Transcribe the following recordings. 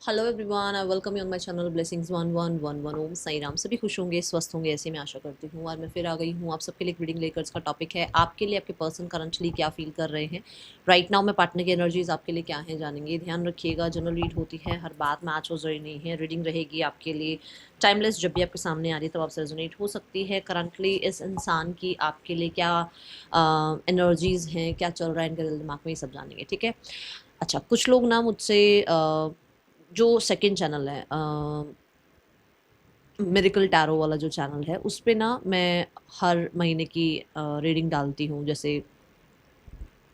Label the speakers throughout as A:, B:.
A: Hello everyone, I welcome you on my channel blessings 1111। ओम साई राम। सभी खुश होंगे, स्वस्थ होंगे, ऐसे मैं आशा करती हूँ। और मैं फिर आ गई हूँ आप सबके लिए एक रीडिंग लेकर। इसका टॉपिक है आपके लिए आपके पर्सन करंटली क्या फील कर रहे हैं राइट नाउ में। पार्टनर की एनर्जीज आपके लिए क्या है जानेंगे। ध्यान रखिएगा, जनरल रीड होती है, हर बात मैच हो रही नहीं है। रीडिंग रहेगी आपके लिए टाइमलेस, जब भी आपके सामने आ रही है तब आपसे रेजोनेट हो सकती है। करंटली इस इंसान की आपके लिए क्या एनर्जीज हैं, क्या चल रहा है इनके दिल दिमाग में, ये सब जानेंगे। ठीक है। अच्छा, कुछ लोग ना मुझसे जो सेकंड चैनल है मिरेकल टैरो वाला जो चैनल है, उस पे ना मैं हर महीने की रीडिंग डालती हूँ। जैसे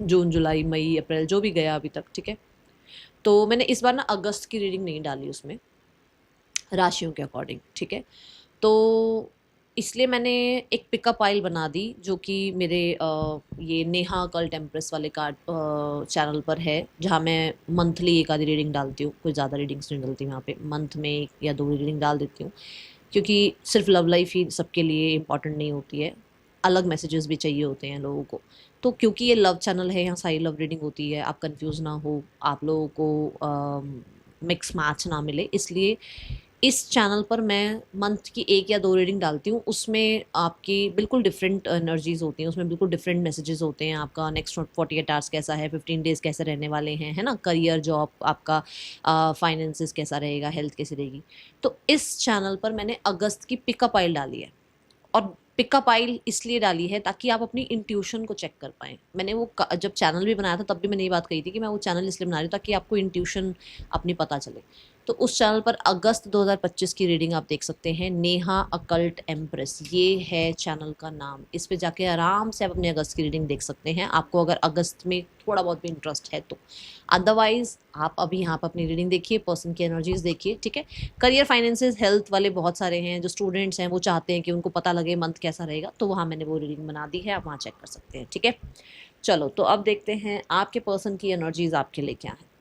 A: जून, जुलाई, मई, अप्रैल जो भी गया अभी तक। ठीक है। तो मैंने इस बार ना अगस्त की रीडिंग नहीं डाली उसमें, राशियों के अकॉर्डिंग। ठीक है। तो इसलिए मैंने एक पिकअप आइल बना दी, जो कि मेरे ये नेहा कल टेम्प्रेस वाले कार्ड चैनल पर है, जहाँ मैं मंथली एक आधी रीडिंग डालती हूँ। कोई ज़्यादा रीडिंग्स नहीं डालती वहाँ पे, मंथ में एक या दो रीडिंग डाल देती हूँ। क्योंकि सिर्फ लव लाइफ ही सबके लिए इम्पॉर्टेंट नहीं होती है, अलग मैसेजेस भी चाहिए होते हैं लोगों को। तो क्योंकि ये लव चैनल है, यहाँ सारी लव रीडिंग होती है, आप कंफ्यूज ना हो, आप लोगों को मिक्स मैच ना मिले, इसलिए इस चैनल पर मैं मंथ की एक या दो रीडिंग डालती हूँ। उसमें आपकी बिल्कुल डिफरेंट एनर्जीज होती हैं, उसमें बिल्कुल डिफरेंट मैसेजेस होते हैं। आपका नेक्स्ट 48 आवर्स कैसा है, 15 डेज कैसे रहने वाले हैं, है ना, करियर, जॉब, आपका फाइनेंसिस कैसा रहेगा, हेल्थ कैसी रहेगी। तो इस चैनल पर मैंने अगस्त की पिकअप आइल डाली है। और पिकअप आइल इसलिए डाली है ताकि आप अपनी इंट्यूशन को चेक कर पाएँ। मैंने वो जब चैनल भी बनाया था तब भी मैंने ये बात कही थी कि मैं वो चैनल इसलिए बना रही हूँ ताकि आपको इंट्यूशन अपनी पता चले। तो उस चैनल पर अगस्त 2025 की रीडिंग आप देख सकते हैं। नेहा अकल्ट एम्प्रेस, ये है चैनल का नाम। इस पे जाके आराम से आप अपने अगस्त की रीडिंग देख सकते हैं, आपको अगर अगस्त में थोड़ा बहुत भी इंटरेस्ट है तो। अदरवाइज आप अभी यहाँ पर अपनी रीडिंग देखिए, पर्सन की एनर्जीज देखिए। ठीक है। करियर, फाइनेंसेस, हेल्थ वाले बहुत सारे हैं जो स्टूडेंट्स हैं, वो चाहते हैं कि उनको पता लगे मंथ कैसा रहेगा, तो वहाँ मैंने वो रीडिंग बना दी है, आप वहाँ चेक कर सकते हैं। ठीक है। चलो, तो अब देखते हैं आपके पर्सन की एनर्जीज आपके लिए क्या है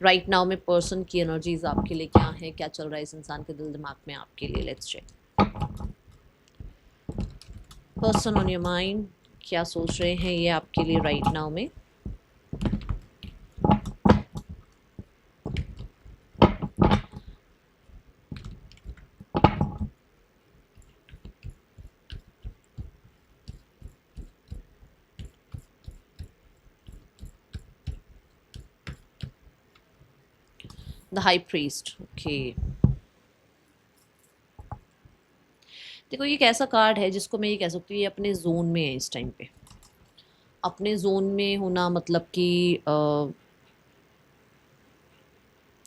A: राइट नाउ में। पर्सन की एनर्जीज आपके लिए क्या है, क्या चल रहा है इस इंसान के दिल दिमाग में आपके लिए। Let's check. Person on your mind, क्या सोच रहे हैं ये आपके लिए राइट नाउ में। The high priest, okay. देखो, ये एक ऐसा कार्ड है जिसको मैं ये कह सकती हूँ ये अपने जोन में है इस टाइम पे। अपने जोन में होना मतलब कि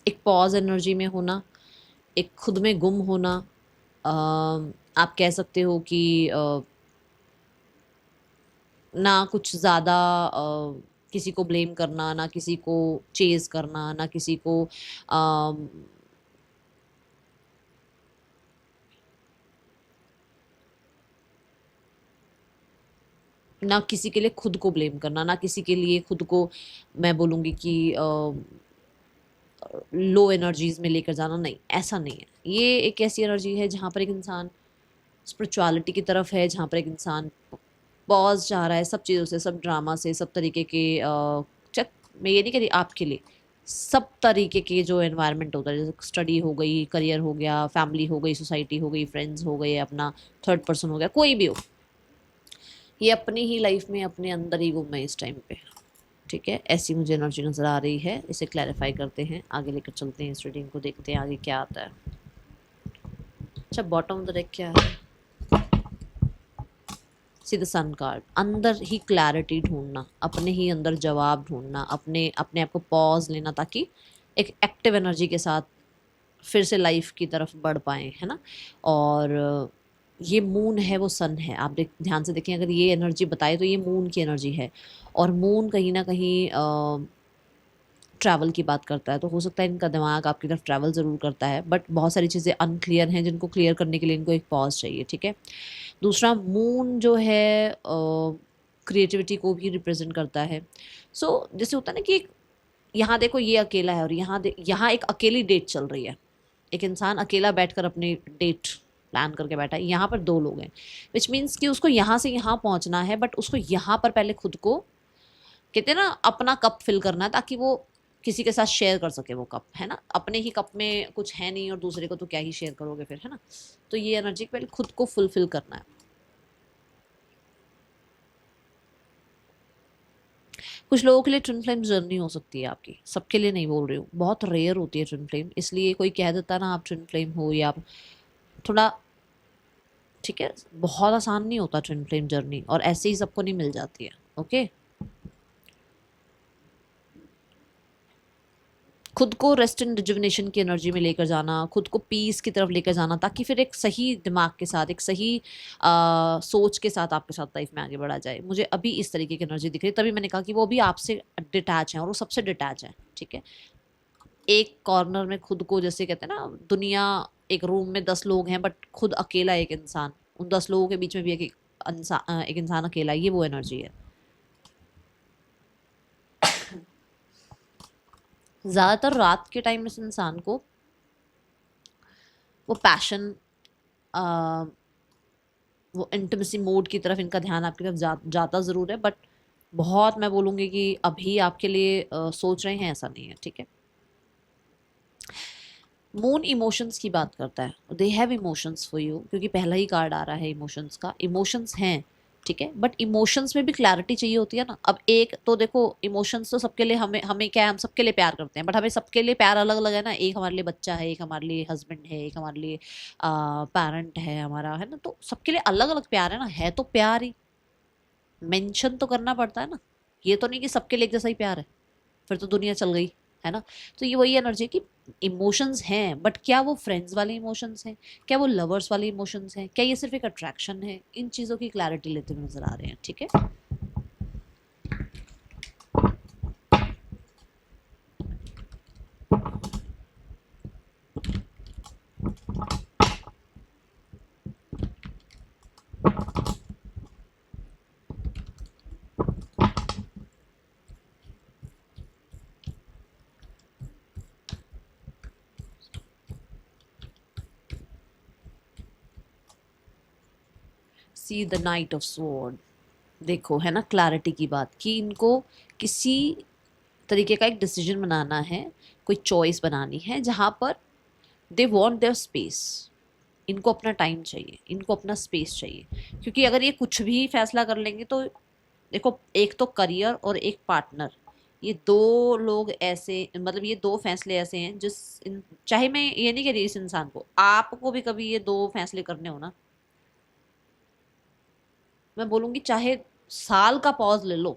A: एक पॉज एनर्जी में होना, एक खुद में गुम होना। आप कह सकते हो कि ना कुछ ज़्यादा किसी को ब्लेम करना, ना किसी को चेज़ करना, ना किसी को अम, ना किसी के लिए खुद को ब्लेम करना, ना किसी के लिए खुद को मैं बोलूँगी कि लो एनर्जीज में लेकर जाना। नहीं, ऐसा नहीं है। ये एक ऐसी एनर्जी है जहाँ पर एक इंसान स्पिरिचुअलिटी की तरफ है, जहाँ पर एक इंसान पॉज चाह रहा है सब चीज़ों से, सब ड्रामा से, सब तरीके के चक मैं ये नहीं कह रही आपके लिए, सब तरीके के जो एनवायरनमेंट होता है, जैसे स्टडी हो गई, करियर हो गया, फैमिली हो गई, सोसाइटी हो गई, फ्रेंड्स हो गए, अपना थर्ड पर्सन हो गया, कोई भी हो, ये अपनी ही लाइफ में अपने अंदर ही गुम है इस टाइम पे। ठीक है, ऐसी मुझे एनर्जी नज़र आ रही है। इसे क्लैरिफाई करते हैं, आगे लेकर चलते हैं, इस रीडिंग को देखते हैं आगे क्या आता है। अच्छा, बॉटम ऑफ द डेक क्या है। See the sun card. अंदर ही क्लैरिटी ढूंढना, अपने ही अंदर जवाब ढूंढना, अपने अपने आप को पॉज लेना, ताकि एक एक्टिव एनर्जी के साथ फिर से लाइफ की तरफ बढ़ पाएँ, है ना। और ये मून है, वो सन है। आप ध्यान से देखें, अगर ये एनर्जी बताए तो ये मून की एनर्जी है। और मून कहीं ना कहीं ट्रैवल की बात करता है, तो हो सकता है इनका दिमाग आपकी तरफ ट्रैवल ज़रूर करता है, बट बहुत सारी चीज़ें अनक्लियर हैं जिनको क्लियर करने के लिए इनको एक पॉज चाहिए। ठीक है। दूसरा, मून जो है क्रिएटिविटी को भी रिप्रेजेंट करता है। जैसे होता है ना कि यहाँ देखो ये अकेला है, और यहाँ एक अकेली डेट चल रही है। एक इंसान अकेला बैठकर अपनी डेट प्लान करके बैठा है। यहाँ पर दो लोग हैं, विच मीन्स कि उसको यहाँ से यहाँ पहुँचना है, बट उसको यहाँ पर पहले खुद को, कहते हैं ना, अपना कप फिल करना है, ताकि वो किसी के साथ शेयर कर सके वो कप, है ना। अपने ही कप में कुछ है नहीं और दूसरे को तो क्या ही शेयर करोगे फिर, है ना। तो ये एनर्जी पहले खुद को फुलफिल करना है। कुछ लोगों के लिए ट्विन फ्लेम जर्नी हो सकती है आपकी, सबके लिए नहीं बोल रही हूँ, बहुत रेयर होती है ट्विन फ्लेम, इसलिए कोई कह देता ना आप ट्विन फ्लेम हो या आप थोड़ा, ठीक है, बहुत आसान नहीं होता ट्विन फ्लेम जर्नी, और ऐसे ही सबको नहीं मिल जाती है। ओके, खुद को रेस्ट एंड रिजुविनेशन की एनर्जी में लेकर जाना, खुद को पीस की तरफ लेकर जाना, ताकि फिर एक सही दिमाग के साथ, एक सही सोच के साथ आपके साथ लाइफ में आगे बढ़ा जाए। मुझे अभी इस तरीके की एनर्जी दिख रही है, तभी मैंने कहा कि वो भी आपसे डिटैच है और वो सबसे डिटैच है, ठीक है। एक कॉर्नर में खुद को, जैसे कहते हैं ना, दुनिया एक रूम में 10 लोग हैं बट खुद अकेला एक इंसान, उन 10 लोगों के बीच में भी एक इंसान अकेला, ये वो एनर्जी है। ज़्यादातर रात के टाइम इस इंसान को वो पैशन, वो इंटीमेसी मोड की तरफ इनका ध्यान आपकी तरफ जाता ज़रूर है, बट बहुत मैं बोलूँगी कि अभी आपके लिए सोच रहे हैं ऐसा नहीं है, ठीक है। मून इमोशंस की बात करता है, they have emotions for you, क्योंकि पहला ही कार्ड आ रहा है इमोशंस का, इमोशंस हैं, ठीक है, बट इमोशंस में भी क्लैरिटी चाहिए होती है ना। अब एक तो देखो, इमोशंस तो सबके लिए, हमें हमें क्या है, हम सबके लिए प्यार करते हैं, बट हमें सबके लिए प्यार अलग अलग है ना। एक हमारे लिए बच्चा है, एक हमारे लिए हस्बैंड है, एक हमारे लिए पेरेंट है हमारा, है ना। तो सबके लिए अलग अलग प्यार है ना, है तो प्यार ही, मेंशन तो करना पड़ता है ना। ये तो नहीं कि सबके लिए एक जैसा ही प्यार है, फिर तो दुनिया चल गई, है ना। तो ये वही एनर्जी है कि इमोशंस हैं, बट क्या वो फ्रेंड्स वाले इमोशंस हैं, क्या वो लवर्स वाले इमोशंस हैं, क्या ये सिर्फ एक अट्रैक्शन है, इन चीज़ों की क्लैरिटी लेते हुए नजर आ रहे हैं, ठीक है। See the night of sword, देखो है ना, क्लैरिटी की बात, कि इनको किसी तरीके का एक डिसीजन बनाना है, कोई चॉइस बनानी है, जहाँ पर दे वॉन्ट देयर स्पेस, इनको अपना टाइम चाहिए, इनको अपना स्पेस चाहिए। क्योंकि अगर ये कुछ भी फैसला कर लेंगे तो देखो, एक तो करियर और एक पार्टनर, ये दो लोग ऐसे, मतलब ये दो फैसले ऐसे हैं चाहे मैं ये नहीं कह रही इस इंसान को, आपको भी कभी ये दो फैसले करने हो ना, मैं बोलूँगी चाहे साल का पॉज ले लो,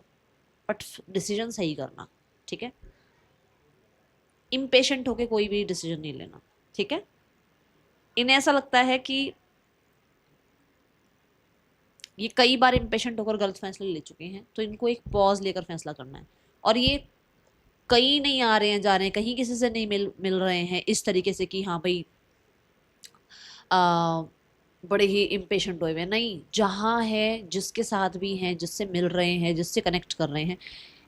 A: बट डिसीजन सही करना, ठीक है। इम्पेशेंट होके कोई भी डिसीजन नहीं लेना, ठीक है। इन्हें ऐसा लगता है कि ये कई बार इम्पेशेंट होकर गलत फैसले ले चुके हैं, तो इनको एक पॉज लेकर फैसला करना है। और ये कहीं नहीं आ रहे हैं, जा रहे हैं, कहीं किसी से नहीं मिल रहे हैं इस तरीके से कि हाँ भाई बड़े ही इम्पेशेंट हुए हैं, नहीं, जहाँ है, जिसके साथ भी हैं, जिससे मिल रहे हैं, जिससे कनेक्ट कर रहे हैं,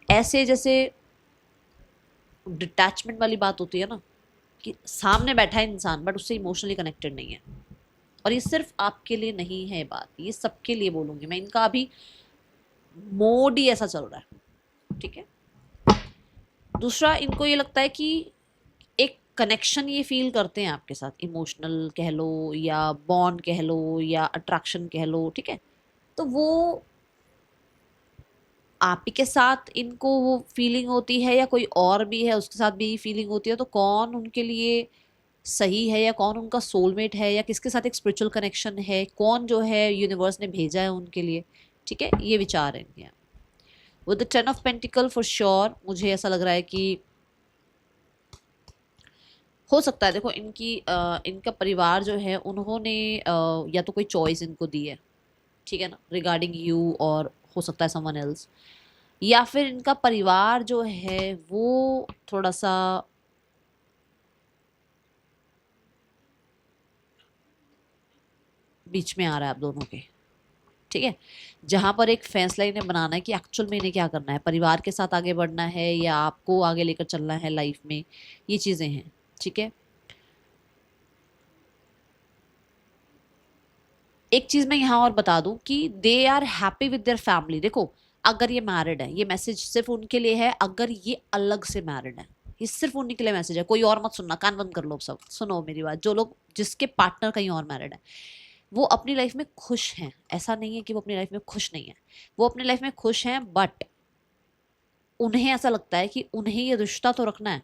A: ऐसे जैसे डिटैचमेंट वाली बात होती है ना, कि सामने बैठा है इंसान बट उससे इमोशनली कनेक्टेड नहीं है। और ये सिर्फ आपके लिए नहीं है बात, ये सबके लिए बोलूंगी मैं, इनका अभी मोड ही ऐसा चल रहा है, ठीक है। दूसरा, इनको ये लगता है कि एक कनेक्शन ये फील करते हैं आपके साथ, इमोशनल कह लो या बॉन्ड कह लो या अट्रैक्शन कह लो, ठीक है। तो वो आप ही के साथ इनको वो फीलिंग होती है, या कोई और भी है उसके साथ भी फीलिंग होती है, तो कौन उनके लिए सही है, या कौन उनका सोलमेट है, या किसके साथ एक स्पिरिचुअल कनेक्शन है, कौन जो है यूनिवर्स ने भेजा है उनके लिए, ठीक है, ये विचार है इनके। With the 10 of pentacles for sure मुझे ऐसा लग रहा है कि हो सकता है, देखो इनका परिवार जो है उन्होंने या तो कोई चॉइस इनको दी है, ठीक है ना, रिगार्डिंग यू, और हो सकता है समवन एल्स, या फिर इनका परिवार जो है वो थोड़ा सा बीच में आ रहा है आप दोनों के, ठीक है। जहां पर एक फैसला इन्हें बनाना है कि एक्चुअल में इन्हें क्या करना है, परिवार के साथ आगे बढ़ना है या आपको आगे लेकर चलना है लाइफ में, ये चीजें हैं, ठीक है। एक चीज मैं यहाँ और बता दूं कि they are happy with their family. देखो, अगर ये मैरिड है, ये मैसेज सिर्फ उनके लिए है, अगर ये अलग से मैरिड है, ये सिर्फ उन्हीं के लिए मैसेज है, कोई और मत सुनना, कान बंद कर लो सब, सुनो मेरी बात। जो लोग जिसके पार्टनर कहीं और मैरिड है, वो अपनी लाइफ में खुश हैं, ऐसा नहीं है कि वो अपनी लाइफ में खुश नहीं है, वो अपनी लाइफ में खुश हैं, बट उन्हें ऐसा लगता है कि उन्हें ये रिश्ता तो रखना है,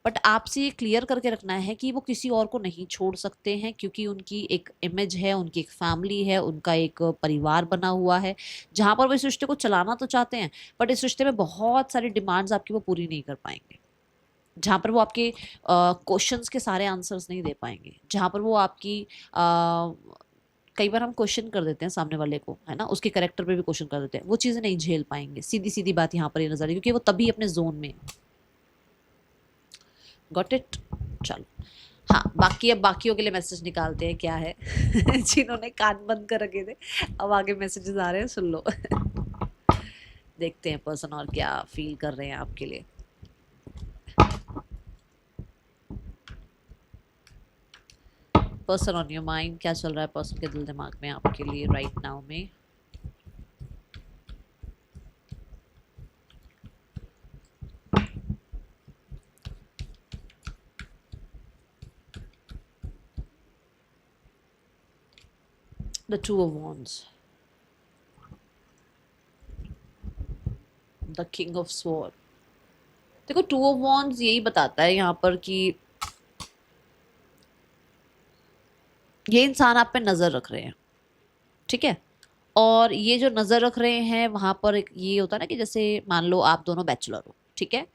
A: बट आपसे ये क्लियर करके रखना है कि वो किसी और को नहीं छोड़ सकते हैं, क्योंकि उनकी एक इमेज है, उनकी एक फैमिली है, उनका एक परिवार बना हुआ है, जहां पर वो इस रिश्ते को चलाना तो चाहते हैं, बट इस रिश्ते में बहुत सारी डिमांड्स आपकी वो पूरी नहीं कर पाएंगे, जहां पर वो आपके क्वेश्चंस के सारे आंसर्स नहीं दे पाएंगे, जहां पर वो आपकी कई बार हम क्वेश्चन कर देते हैं सामने वाले को, है ना, उसके करेक्टर पे भी क्वेश्चन कर देते हैं, वो चीज़ें नहीं झेल पाएंगे। सीधी सीधी बात यहाँ पर ये नजर आई, क्योंकि वो तभी अपने जोन में। Got it. चलो, हाँ, बाकी अब बाकियों के लिए मैसेज निकालते हैं क्या है जिन्होंने कान बंद कर रखे थे, अब आगे मैसेजेस आ रहे हैं, सुन लो देखते हैं पर्सन और क्या फील कर रहे हैं आपके लिए। पर्सन ऑन योर माइंड, क्या चल रहा है पर्सन के दिल दिमाग में आपके लिए राइट नाउ में। The two of wands, the king of sword. देखो, टू ऑफ वॉन्ड्स यही बताता है यहाँ पर कि ये इंसान आप पे नजर रख रहे हैं, ठीक है, और ये जो नजर रख रहे हैं वहां पर एक ये होता है ना कि जैसे मान लो आप दोनों बैचलर हो, ठीक है,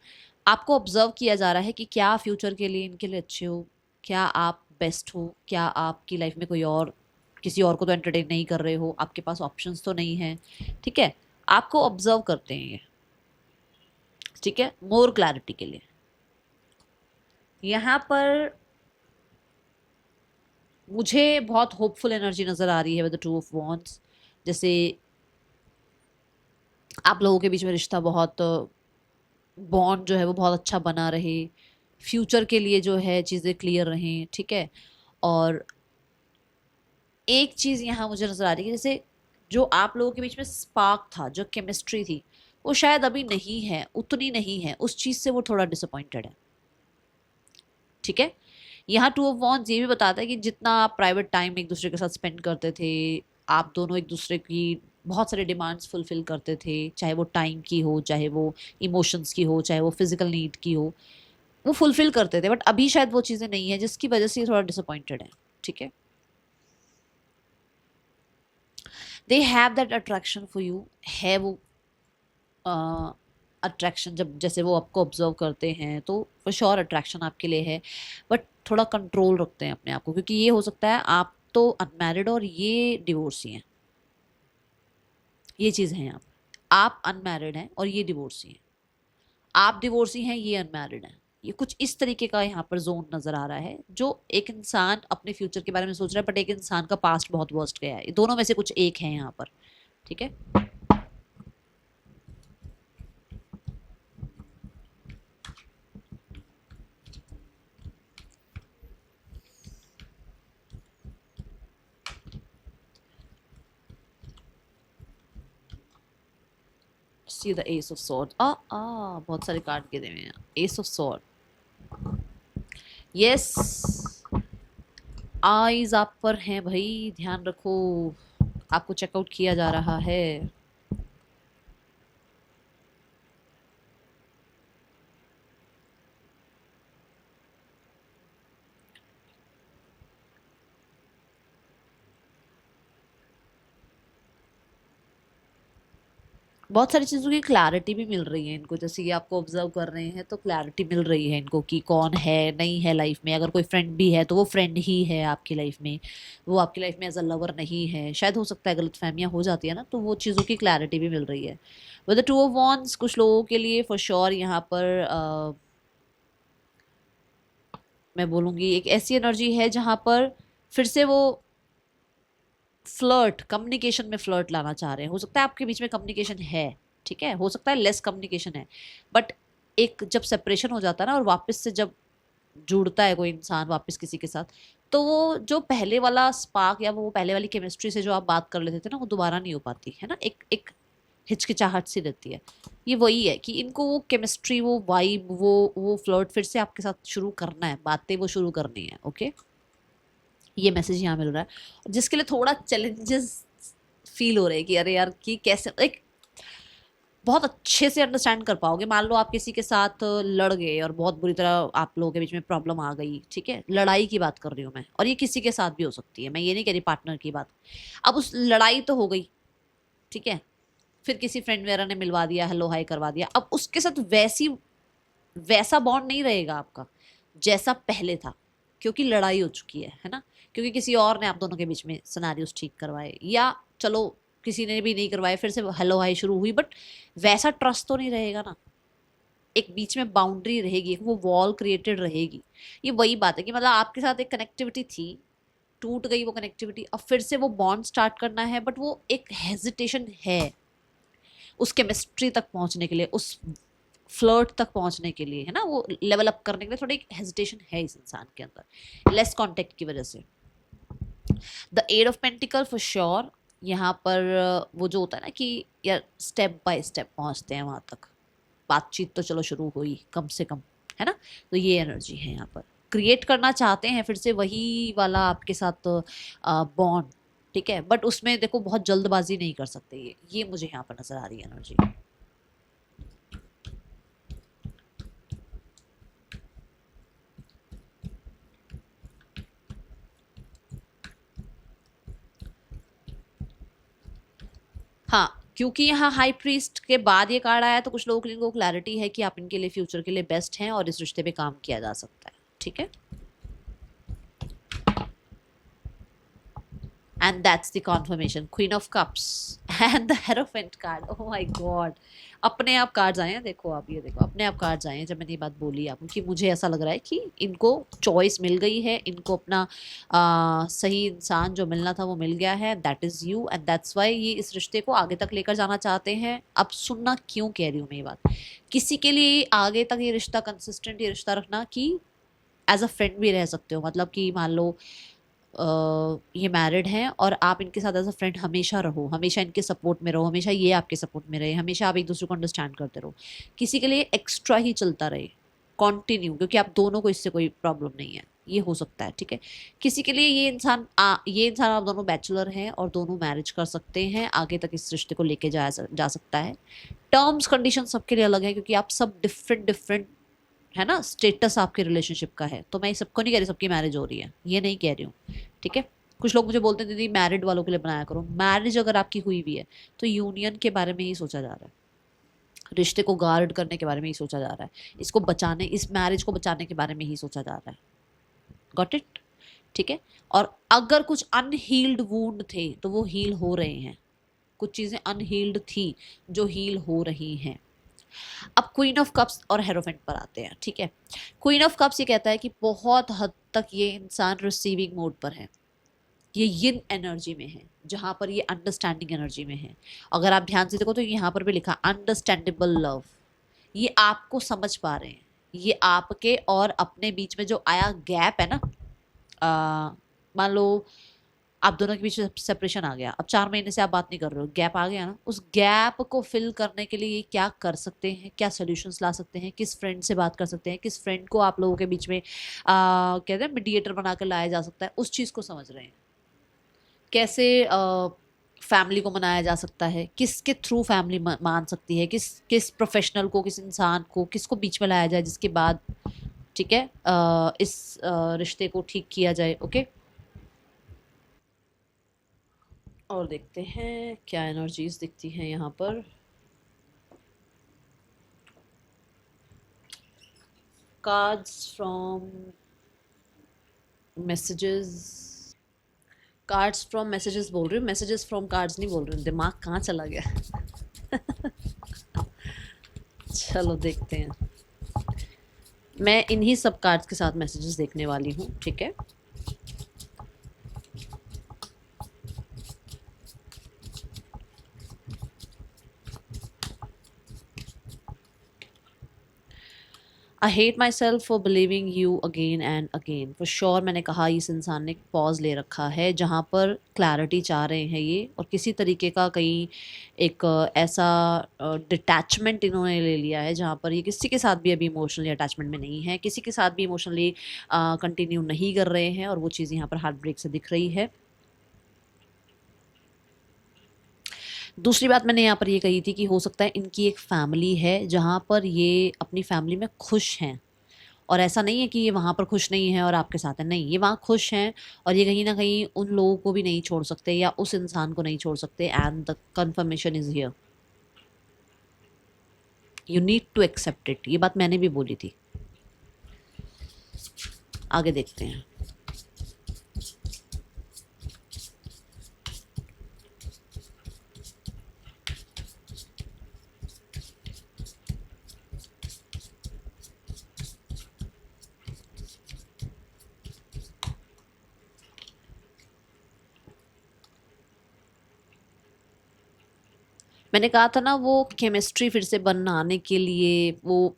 A: आपको ऑब्जर्व किया जा रहा है कि क्या फ्यूचर के लिए इनके लिए अच्छे हो, क्या आप बेस्ट हो, क्या आपकी लाइफ में कोई और, किसी और को तो एंटरटेन नहीं कर रहे हो, आपके पास ऑप्शंस तो नहीं है, ठीक है, आपको ऑब्जर्व करते हैं ये, ठीक है, मोर क्लैरिटी के लिए। यहाँ पर मुझे बहुत होपफुल एनर्जी नजर आ रही है with the two of wands, जैसे आप लोगों के बीच में रिश्ता बहुत, बॉन्ड जो है वो बहुत अच्छा बना रहे, फ्यूचर के लिए जो है चीज़ें क्लियर रहें, ठीक है। और एक चीज़ यहाँ मुझे नज़र आ रही है, जैसे जो आप लोगों के बीच में स्पार्क था, जो केमिस्ट्री थी, वो शायद अभी नहीं है, उतनी नहीं है, उस चीज़ से वो थोड़ा डिसअपॉइंटेड है, ठीक है। यहाँ टू ऑफ वॉन्ड्स ये भी बताता है कि जितना आप प्राइवेट टाइम एक दूसरे के साथ स्पेंड करते थे, आप दोनों एक दूसरे की बहुत सारे डिमांड्स फुलफिल करते थे, चाहे वो टाइम की हो, चाहे वो इमोशंस की हो, चाहे वो फिजिकल नीड की हो, वो फुलफिल करते थे, बट अभी शायद वो चीज़ें नहीं है, जिसकी वजह से ये थोड़ा डिसअपॉइंटेड है, ठीक है। They have that attraction for you, है वो अट्रैक्शन, जब जैसे वो आपको ऑब्जर्व करते हैं तो फॉर श्योर अट्रैक्शन आपके लिए है, बट थोड़ा कंट्रोल रखते हैं अपने आप को, क्योंकि ये हो सकता है आप तो अनमैरिड और ये डिवोर्सी हैं, ये चीज़ है यहाँ पर, आप अनमैरिड हैं और ये डिवोर्सी हैं, आप डिवोर्सी हैं, ये अनमैरिड हैं, ये कुछ इस तरीके का यहाँ पर जोन नजर आ रहा है, जो एक इंसान अपने फ्यूचर के बारे में सोच रहा है, बट एक इंसान का पास्ट बहुत वर्स्ट गया है, दोनों में से कुछ एक है यहाँ पर, ठीक है। See the S of sword, बहुत सारे कार्ड के हुए हैं, S of sword, yes, eyes आप पर हैं भाई, ध्यान रखो, आपको चेकआउट किया जा रहा है। बहुत सारी चीज़ों की क्लैरिटी भी मिल रही है इनको, जैसे ये आपको ऑब्जर्व कर रहे हैं तो क्लैरिटी मिल रही है इनको कि कौन है नहीं है लाइफ में, अगर कोई फ्रेंड भी है तो वो फ्रेंड ही है आपकी लाइफ में, वो आपकी लाइफ में एज अ लवर नहीं है, शायद हो सकता है गलतफहमियां हो जाती है ना, तो वो चीज़ों की क्लैरिटी भी मिल रही है with the two of wands. कुछ लोगों के लिए फॉर श्योर यहाँ पर मैं बोलूँगी एक ऐसी एनर्जी है जहाँ पर फिर से वो फ्लर्ट, कम्युनिकेशन में फ्लर्ट लाना चाह रहे हैं, हो सकता है आपके बीच में कम्युनिकेशन है, ठीक है, हो सकता है लेस कम्युनिकेशन है, बट एक जब सेपरेशन हो जाता है ना और वापस से जब जुड़ता है कोई इंसान वापस किसी के साथ, तो वो जो पहले वाला स्पार्क या वो पहले वाली केमिस्ट्री से जो आप बात कर लेते थे ना, वो दोबारा नहीं हो पाती है ना, एक एक हिचकिचाहट सी रहती है। ये वही है कि इनको वो केमिस्ट्री, वो वाइब, वो फ्लर्ट फिर से आपके साथ शुरू करना है, बातें वो शुरू करनी है। ओके, ये मैसेज यहाँ मिल रहा है, जिसके लिए थोड़ा चैलेंजेस फील हो रहे हैं कि अरे यार कि कैसे एक बहुत अच्छे से अंडरस्टैंड कर पाओगे। मान लो आप किसी के साथ लड़ गए और बहुत बुरी तरह आप लोगों के बीच में प्रॉब्लम आ गई, ठीक है, लड़ाई की बात कर रही हूँ मैं, और ये किसी के साथ भी हो सकती है, मैं ये नहीं कह रही पार्टनर की बात। अब उस लड़ाई तो हो गई, ठीक है, फिर किसी फ्रेंड वगैरह ने मिलवा दिया, हेलो हाय करवा दिया, अब उसके साथ वैसा बॉन्ड नहीं रहेगा आपका जैसा पहले था, क्योंकि लड़ाई हो चुकी है ना, क्योंकि किसी और ने आप दोनों के बीच में सिनेरियोस ठीक करवाए, या चलो किसी ने भी नहीं करवाए, फिर से हेलो हाय शुरू हुई, बट वैसा ट्रस्ट तो नहीं रहेगा ना। एक बीच में बाउंड्री रहेगी, वो वॉल क्रिएटेड रहेगी। ये वही बात है कि मतलब आपके साथ एक कनेक्टिविटी थी, टूट गई वो कनेक्टिविटी, अब फिर से वो बॉन्ड स्टार्ट करना है, बट वो एक हेजिटेशन है उस केमिस्ट्री तक पहुंचने के लिए, उस फ्लर्ट तक पहुंचने के लिए, है ना, वो लेवल अप करने के लिए थोड़ी हेजिटेशन है इस इंसान के अंदर, लेस कांटेक्ट की वजह से। The eight of pentacles for sure, यहाँ पर वो जो होता है ना कि यार स्टेप बाय स्टेप पहुंचते हैं वहां तक, बातचीत तो चलो शुरू हुई कम से कम, है ना, तो ये एनर्जी है यहाँ पर। क्रिएट करना चाहते हैं फिर से वही वाला आपके साथ बॉन्ड, ठीक है, बट उसमें देखो बहुत जल्दबाजी नहीं कर सकते, ये मुझे यहाँ पर नजर आ रही है एनर्जी। हाँ, क्योंकि यहाँ हाई प्रीस्ट के बाद ये कार्ड आया है, तो कुछ लोगों के लिए इनको क्लैरिटी है कि आप इनके लिए फ्यूचर के लिए बेस्ट हैं और इस रिश्ते पे काम किया जा सकता है, ठीक है। And that's the confirmation, Queen of Cups and the Hierophant card. Oh my God, अपने आप कार्ड्स आए हैं, देखो आप, ये देखो अपने आप कार्ड्स आए हैं जब मैंने ये बात बोली आपको, कि मुझे ऐसा लग रहा है कि इनको चॉइस मिल गई है, इनको अपना सही इंसान जो मिलना था वो मिल गया है, that is you, and that's why ये इस रिश्ते को आगे तक लेकर जाना चाहते हैं। अब सुनना क्यों कह रही हूँ मैं ये बात, किसी के लिए आगे तक ये रिश्ता कंसिस्टेंट, ये रिश्ता रखना कि एज अ फ्रेंड भी रह सकते हो, मतलब कि मान लो ये मैरिड हैं और आप इनके साथ एज अ फ्रेंड हमेशा रहो, हमेशा इनके सपोर्ट में रहो, हमेशा ये आपके सपोर्ट में रहे, हमेशा आप एक दूसरे को अंडरस्टैंड करते रहो, किसी के लिए एक्स्ट्रा ही चलता रहे कंटिन्यू, क्योंकि आप दोनों को इससे कोई प्रॉब्लम नहीं है, ये हो सकता है, ठीक है। किसी के लिए ये इंसान आप दोनों बैचलर हैं और दोनों मैरिज कर सकते हैं, आगे तक इस रिश्ते को लेके जा सकता है। टर्म्स कंडीशन सबके लिए अलग है, क्योंकि आप सब डिफरेंट डिफरेंट, है ना, स्टेटस आपके रिलेशनशिप का है, तो मैं सबको नहीं कह रही सबकी मैरिज हो रही है, ये नहीं कह रही हूँ, ठीक है। कुछ लोग मुझे बोलते हैं दीदी मैरिड वालों के लिए बनाया करो, मैरिज अगर आपकी हुई भी है तो यूनियन के बारे में ही सोचा जा रहा है, रिश्ते को गार्ड करने के बारे में ही सोचा जा रहा है, इसको बचाने, इस मैरिज को बचाने के बारे में ही सोचा जा रहा है। गॉट इट, ठीक है। और अगर कुछ अनहील्ड वूंड थे तो वो हील हो रहे हैं, कुछ चीज़ें अनहील्ड थी जो हील हो रही हैं। अब क्वीन ऑफ कप्स और हेरोफेंट पर आते हैं, ठीक है। क्वीन ऑफ कप्स ये कहता है कि बहुत हद तक ये इंसान रिसीविंग मोड पर है, ये यिन एनर्जी में है, जहाँ पर ये अंडरस्टैंडिंग एनर्जी में है। अगर आप ध्यान से देखो तो यहाँ पर भी लिखा अंडरस्टैंडेबल लव, ये आपको समझ पा रहे हैं, ये आपके और अपने बीच में जो आया गैप है ना, मान लो आप दोनों के बीच सेपरेशन आ गया, अब 4 महीने से आप बात नहीं कर रहे हो, गैप आ गया ना, उस गैप को फिल करने के लिए क्या कर सकते हैं, क्या सोल्यूशंस ला सकते हैं, किस फ्रेंड से बात कर सकते हैं, किस फ्रेंड को आप लोगों के बीच में कहते हैं मीडिएटर बनाकर लाया जा सकता है, उस चीज़ को समझ रहे हैं। कैसे फैमिली को मनाया जा सकता है, किसके थ्रू फैमिली मान सकती है, किस किस प्रोफेशनल को, किस इंसान को, किसको बीच में लाया जाए जिसके बाद, ठीक है, इस रिश्ते को ठीक किया जाए। ओके, और देखते हैं क्या एनर्जीज दिखती हैं यहाँ पर। Cards from messages, cards from messages बोल रही हूँ, मैसेजेस फ्रॉम कार्ड्स नहीं बोल रही हूँ, दिमाग कहाँ चला गया। चलो देखते हैं, मैं इन्हीं सब कार्ड्स के साथ मैसेजेस देखने वाली हूँ, ठीक है। I hate my self for believing you again and again. For sure मैंने कहा इस इंसान ने एक पॉज ले रखा है जहाँ पर क्लैरिटी चाह रहे हैं ये, और किसी तरीके का कहीं एक ऐसा डिटैचमेंट इन्होंने ले लिया है जहाँ पर ये किसी के साथ भी अभी इमोशनली अटैचमेंट में नहीं है, किसी के साथ भी इमोशनली कंटिन्यू नहीं कर रहे हैं, और वो चीज़ यहाँ पर हार्ट ब्रेक से दिख रही है। दूसरी बात मैंने यहाँ पर ये कही थी कि हो सकता है इनकी एक फैमिली है जहाँ पर ये अपनी फैमिली में खुश हैं, और ऐसा नहीं है कि ये वहाँ पर खुश नहीं है और आपके साथ है, नहीं, ये वहाँ खुश हैं, और ये कहीं ना कहीं उन लोगों को भी नहीं छोड़ सकते या उस इंसान को नहीं छोड़ सकते। And the confirmation is here, you need to accept it. ये बात मैंने भी बोली थी। आगे देखते हैं। मैंने कहा था ना वो केमिस्ट्री फिर से बनाने के लिए, वो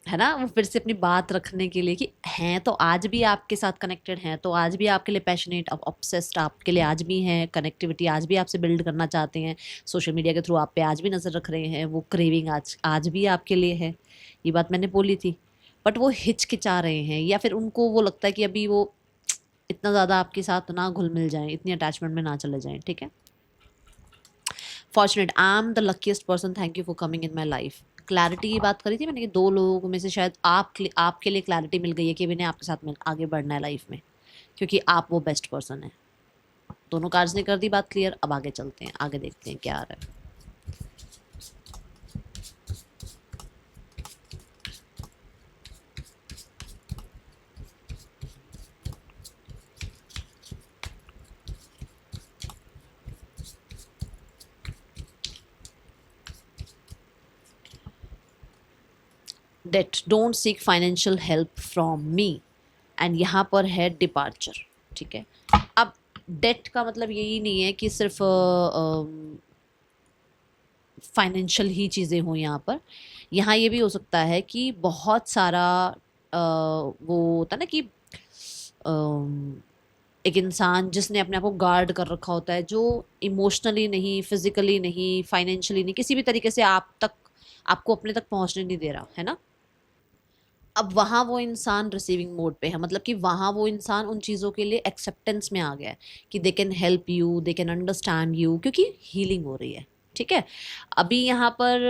A: है ना, वो फिर से अपनी बात रखने के लिए कि हैं तो आज भी आपके साथ कनेक्टेड हैं, तो आज भी आपके लिए पैशनेट, अब ऑब्सेस्ड आपके लिए आज भी हैं, कनेक्टिविटी आज भी आपसे बिल्ड करना चाहते हैं, सोशल मीडिया के थ्रू आप पे आज भी नज़र रख रहे हैं, वो क्रेविंग आज आज भी आपके लिए है। ये बात मैंने बोली थी। बट वो हिचकिचा रहे हैं, या फिर उनको वो लगता है कि अभी वो इतना ज़्यादा आपके साथ ना घुल मिल जाएं, इतनी अटैचमेंट में ना चले जाएं। ठीक है। Fortunate, I am the luckiest person, thank you for coming in my life. Clarity की बात करी थी मैंने कि 2 लोगों में से शायद आपके लिए क्लैरिटी मिल गई है कि इन्हें आपके साथ में आगे बढ़ना है लाइफ में, क्योंकि आप वो बेस्ट पर्सन है। दोनों कार्ड्स ने कर दी बात क्लियर। अब आगे चलते हैं, आगे देखते हैं क्या आ रहा है। Date, don't seek financial help from me, and यहाँ पर है डिपार्चर। ठीक है। अब डेट का मतलब यही नहीं है कि सिर्फ फाइनेंशियल ही चीज़ें हों यहाँ पर। यहाँ ये भी हो सकता है कि बहुत सारा वो होता है ना कि एक इंसान जिसने अपने आप को गार्ड कर रखा होता है, जो इमोशनली नहीं, फिजिकली नहीं, फाइनेंशियली नहीं, किसी भी तरीके से आपको अपने तक पहुंचने नहीं दे रहा है ना। अब वहाँ वो इंसान रिसीविंग मोड पे है, मतलब कि वहाँ वो इंसान उन चीज़ों के लिए एक्सेप्टेंस में आ गया है कि they can help you, they can understand you, क्योंकि हीलिंग हो रही है। ठीक है। अभी यहाँ पर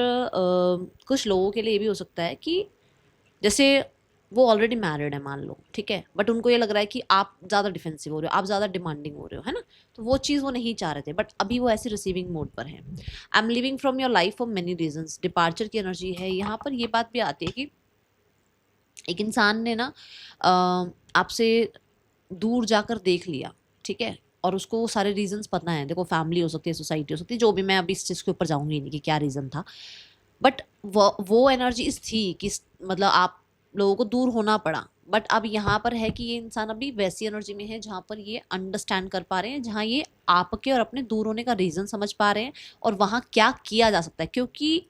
A: कुछ लोगों के लिए भी हो सकता है कि जैसे वो ऑलरेडी मैरिड है मान लो, ठीक है, बट उनको ये लग रहा है कि आप ज़्यादा डिफेंसिव हो रहे हो, आप ज़्यादा डिमांडिंग हो रहे हो, है ना, तो वो चीज़ वो नहीं चाह रहे थे, बट अभी वो ऐसे रिसीविंग मोड पर है। I am living from your life for many reasons, departure की एनर्जी है यहाँ पर। ये बात भी आती है कि एक इंसान ने ना आपसे दूर जाकर देख लिया, ठीक है, और उसको वो सारे रीजंस पता है। देखो फैमिली हो सकती है, सोसाइटी हो सकती है, जो भी, मैं अभी इस चीज़ के ऊपर जाऊंगी नहीं कि क्या रीज़न था, बट वो एनर्जी इस थी कि मतलब आप लोगों को दूर होना पड़ा। बट अब यहाँ पर है कि ये इंसान अभी वैसी एनर्जी में है जहाँ पर ये अंडरस्टैंड कर पा रहे हैं, जहाँ ये आपके और अपने दूर होने का रीज़न समझ पा रहे हैं, और वहाँ क्या किया जा सकता है। क्योंकि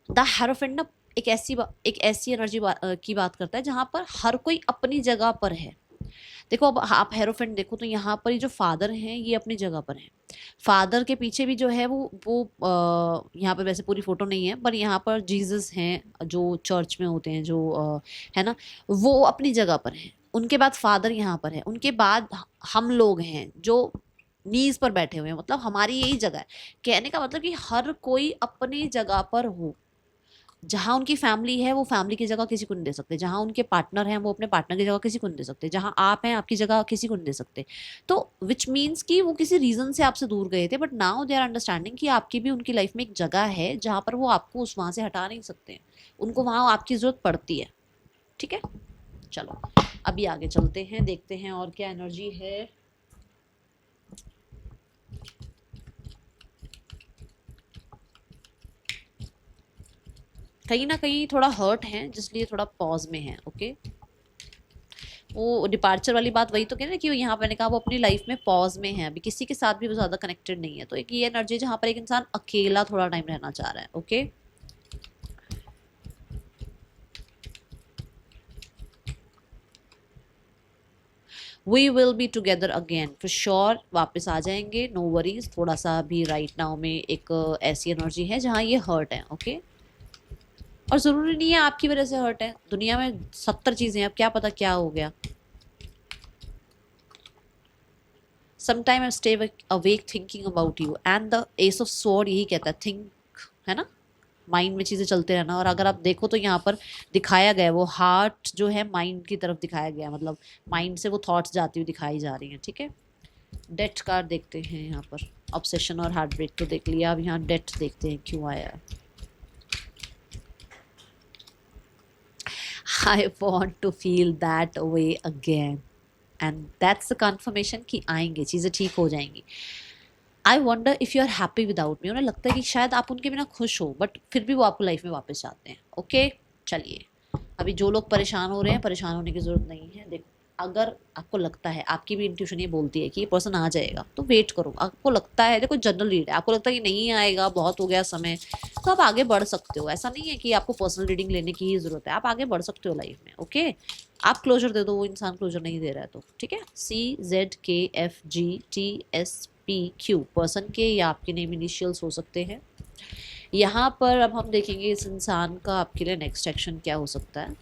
A: द हेरोफेंट ना एक ऐसी एनर्जी की बात करता है जहाँ पर हर कोई अपनी जगह पर है। देखो अब आप हेरोफेंट देखो तो यहाँ पर ये जो फादर हैं ये अपनी जगह पर हैं। फादर के पीछे भी जो है वो यहाँ पर वैसे पूरी फोटो नहीं है, पर यहाँ पर जीसस हैं जो चर्च में होते हैं, जो है ना, वो अपनी जगह पर हैं। उनके बाद फादर यहाँ पर है, उनके बाद हम लोग हैं जो नीज पर बैठे हुए हैं, मतलब हमारी यही जगह है। कहने का मतलब कि हर कोई अपनी जगह पर हो। जहाँ उनकी फैमिली है वो फैमिली की जगह किसी को नहीं दे सकते, जहाँ उनके पार्टनर हैं वो अपने पार्टनर की जगह किसी को नहीं दे सकते, जहाँ आप हैं आपकी जगह किसी को नहीं दे सकते। तो विच मीन्स कि वो किसी रीज़न से आपसे दूर गए थे, but now they are understanding कि आपकी भी उनकी लाइफ में एक जगह है जहाँ पर वो आपको उस वहाँ से हटा नहीं सकते, उनको वहाँ आपकी ज़रूरत पड़ती है। ठीक है। चलो अभी आगे चलते हैं, देखते हैं और क्या एनर्जी है। कहीं ना कहीं थोड़ा हर्ट है, जिसलिए थोड़ा पॉज में है। ओके। वो डिपार्चर वाली बात वही तो कह रहे हैं कि यहाँ मैंने कहा वो अपनी लाइफ में पॉज में है, अभी किसी के साथ भी वो ज़्यादा कनेक्टेड नहीं है। तो एक ये एनर्जी जहाँ पर एक इंसान अकेला थोड़ा टाइम रहना चाह रहा है। Okay. We will be together again for sure, वापस आ जाएंगे, नो वरीज। थोड़ा सा भी राइट नाउ में एक ऐसी एनर्जी है जहाँ ये हर्ट है, ओके। और ज़रूरी नहीं है आपकी वजह से हर्ट है, दुनिया में 70 चीज़ें हैं, अब क्या पता क्या हो गया। Sometime I stay awake thinking about you, and the S of sword यही कहता है, थिंक, है ना, माइंड में चीज़ें चलते रहना। और अगर आप देखो तो यहाँ पर दिखाया गया है वो हार्ट जो है माइंड की तरफ दिखाया गया है, मतलब माइंड से वो थॉट्स जाती हुई दिखाई जा रही हैं, ठीक है। डेथ कार्ड देखते हैं यहाँ पर, ऑब्सेशन और हार्ट ब्रेक तो देख लिया, अब यहाँ डेथ देखते हैं क्यों आया है। I want to feel that way again, and that's the confirmation कि आएंगे, चीज़ें ठीक हो जाएंगी। I wonder if you are happy without me, उन्हें लगता है कि शायद आप उनके बिना खुश हो, बट फिर भी वो आपको लाइफ में वापस चाहते हैं, ओके। चलिए, अभी जो लोग परेशान हो रहे हैं, परेशान होने की ज़रूरत नहीं है। देखो, अगर आपको लगता है, आपकी भी इंट्यूशन ये बोलती है कि ये पर्सन आ जाएगा, तो वेट करो। आपको लगता है, देखो जनरल रीड है, आपको लगता है कि नहीं आएगा, बहुत हो गया समय, तो आप आगे बढ़ सकते हो। ऐसा नहीं है कि आपको पर्सनल रीडिंग लेने की ही ज़रूरत है, आप आगे बढ़ सकते हो लाइफ में, ओके। आप क्लोजर दे दो, वो इंसान क्लोजर नहीं दे रहा है तो ठीक है। CZKFGTSPQ पर्सन के या आपके नेम इनिशियल्स हो सकते हैं। यहाँ पर अब हम देखेंगे इस इंसान का आपके लिए नेक्स्ट एक्शन क्या हो सकता है।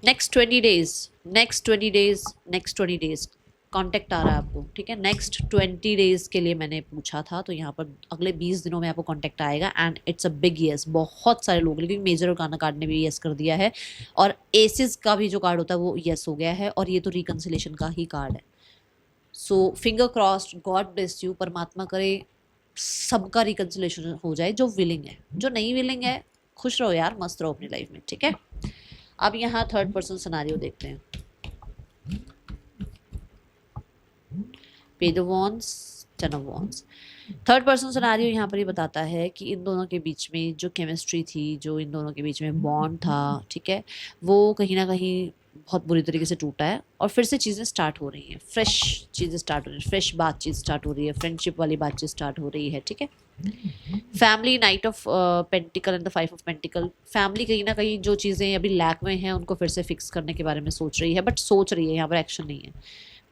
A: नेक्स्ट 20 डेज कॉन्टेक्ट आ रहा है आपको, ठीक है। नेक्स्ट 20 डेज के लिए मैंने पूछा था, तो यहाँ पर अगले 20 दिनों में आपको कॉन्टेक्ट आएगा, and it's a big yes. बहुत सारे लोग, लेकिन मेजर और कार्ड ने भी येस कर दिया है, और एसिस का भी जो कार्ड होता है वो येस हो गया है, और ये तो रिकन्सिलेशन का ही कार्ड है। So finger crossed, God bless you, परमात्मा करे सबका रिकन्सिलेशन हो जाए, जो विलिंग है। जो नहीं विलिंग है, खुश रहो यार, मस्त रहो अपनी लाइफ में, ठीक है। अब यहाँ थर्ड पर्सन सिनेरियो देखते हैं। Page of wands, 10 of wands. Third person scenario यहाँ पर ये बताता है कि इन दोनों के बीच में जो केमिस्ट्री थी, जो इन दोनों के बीच में बॉन्ड था, ठीक है, वो कहीं ना कहीं बहुत बुरी तरीके से टूटा है, और फिर से चीज़ें स्टार्ट हो रही हैं, फ्रेश चीज़ें स्टार्ट हो रही हैं, फ्रेश बातचीत स्टार्ट हो रही है, फ्रेंडशिप वाली बातचीत स्टार्ट हो रही है, ठीक है। Family, night of pentacle and the 5 of pentacle. Family कहीं ना कहीं जो चीज़ें अभी लैक में हैं उनको फिर से फिक्स करने के बारे में सोच रही है, बट सोच रही है, यहाँ पर एक्शन नहीं है।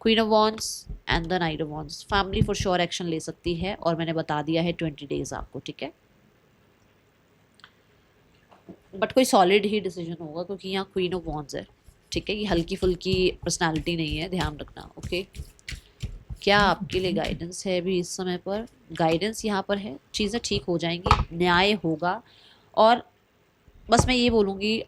A: Queen of wands and the night of wands. Family for sure action ले सकती है, और मैंने बता दिया है 20 डेज आपको, ठीक है। बट कोई सॉलिड ही डिसीजन होगा, क्योंकि यहाँ क्वीन ऑफ वॉन्ड्स है, ठीक है। ये हल्की फुल्की पर्सनालिटी नहीं है, ध्यान रखना, ओके। क्या आपके लिए गाइडेंस है अभी इस समय पर? गाइडेंस यहाँ पर है, चीज़ें ठीक हो जाएंगी, न्याय होगा, और बस मैं ये बोलूँगी,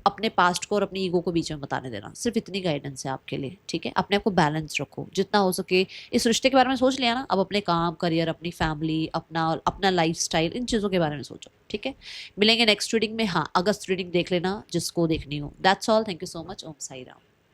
A: अपने पास्ट को और अपनी ईगो को बीच में बताने देना, सिर्फ इतनी गाइडेंस है आपके लिए, ठीक है। अपने आप को बैलेंस रखो जितना हो सके। इस रिश्ते के बारे में सोच लिया ना, अब अपने काम, करियर, अपनी फैमिली, अपना लाइफस्टाइल, इन चीज़ों के बारे में सोचो, ठीक है। मिलेंगे नेक्स्ट रीडिंग में। हाँ, अगस्त रीडिंग देख लेना जिसको देखनी हो। That's all, thank you so much. Om Sai Ram.